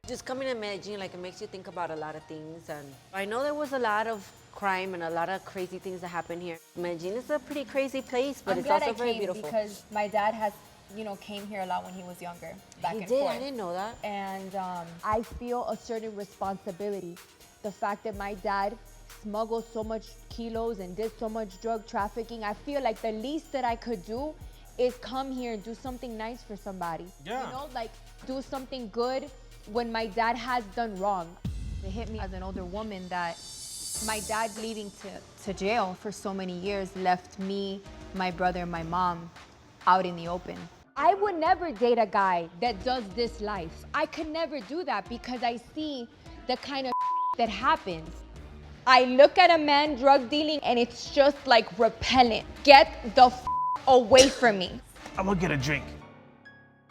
Just coming to Medellin, like, it makes you think about a lot of things. And I know there was a lot of crime and a lot of crazy things that happen here. Medellin is a pretty crazy place, but it's also very beautiful. Because my dad has, came here a lot when he was younger, back He and did, forth. I didn't know that. And I feel a certain responsibility. The fact that my dad smuggled so much kilos and did so much drug trafficking, I feel like the least that I could do is come here and do something nice for somebody. Yeah. Like do something good when my dad has done wrong. It hit me as an older woman that my dad leaving to jail for so many years left me, my brother, and my mom out in the open. I would never date a guy that does this life. I could never do that because I see the kind of that happens. I look at a man drug dealing and it's just like repellent. Get the away from me. I'm gonna get a drink.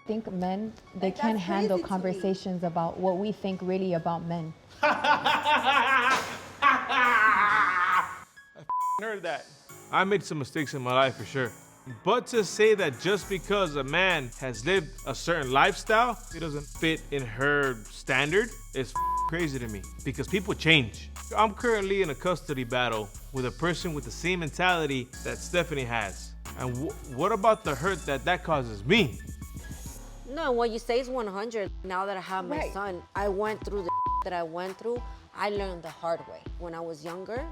I think men, they can't handle conversations about what we think really about men. I heard that. I made some mistakes in my life for sure. But to say that just because a man has lived a certain lifestyle, it doesn't fit in her standard is crazy to me because people change. I'm currently in a custody battle with a person with the same mentality that Stephanie has. And what about the hurt that causes me? No, what you say is 100. Now that I have my son, I went through the that I went through. I learned the hard way. When I was younger,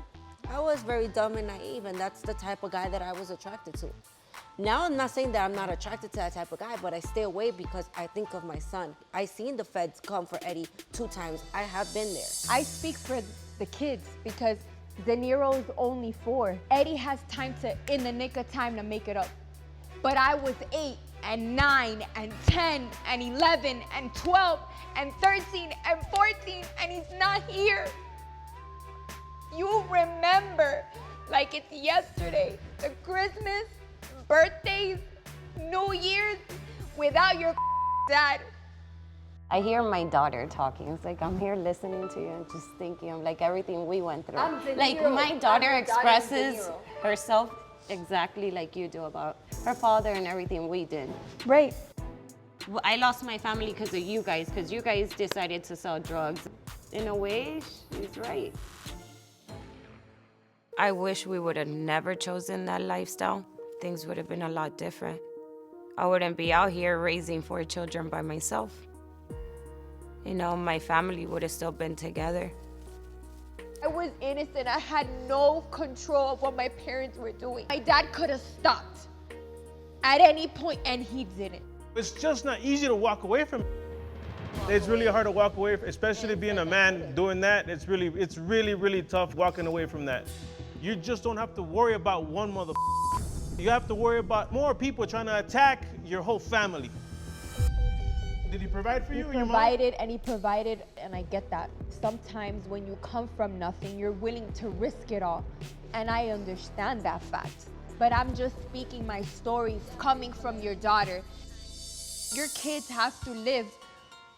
I was very dumb and naive, and that's the type of guy that I was attracted to. Now, I'm not saying that I'm not attracted to that type of guy, but I stay away because I think of my son. I seen the feds come for Eddie 2 times. I have been there. I speak for the kids because De Niro's only 4. Eddie has time to, in the nick of time, to make it up. But I was 8 and 9 and 10 and 11 and 12 and 13 and 14 and he's not here. You remember like it's yesterday, the Christmas, birthdays, New Year's without your dad. I hear my daughter talking. It's like I'm here listening to you and just thinking of like everything we went through. Like my daughter expresses herself exactly like you do about her father and everything we did. Right. I lost my family because you guys decided to sell drugs. In a way, she's right. I wish we would have never chosen that lifestyle. Things would have been a lot different. I wouldn't be out here raising 4 children by myself. My family would have still been together. I was innocent. I had no control of what my parents were doing. My dad could have stopped at any point and he didn't. It's just not easy to walk away from it. It's really hard to walk away, especially being a man doing that. It's really tough walking away from that. You just don't have to worry about one mother. You have to worry about more people trying to attack your whole family. Did he provide for you and your mom? He provided, and I get that. Sometimes when you come from nothing, you're willing to risk it all. And I understand that fact. But I'm just speaking my story coming from your daughter. Your kids have to live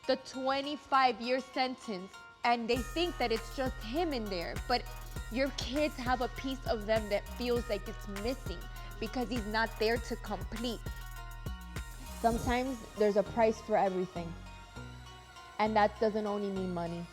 the 25-year sentence, and they think that it's just him in there. But your kids have a piece of them that feels like it's missing because he's not there to complete. Sometimes there's a price for everything, and that doesn't only mean money.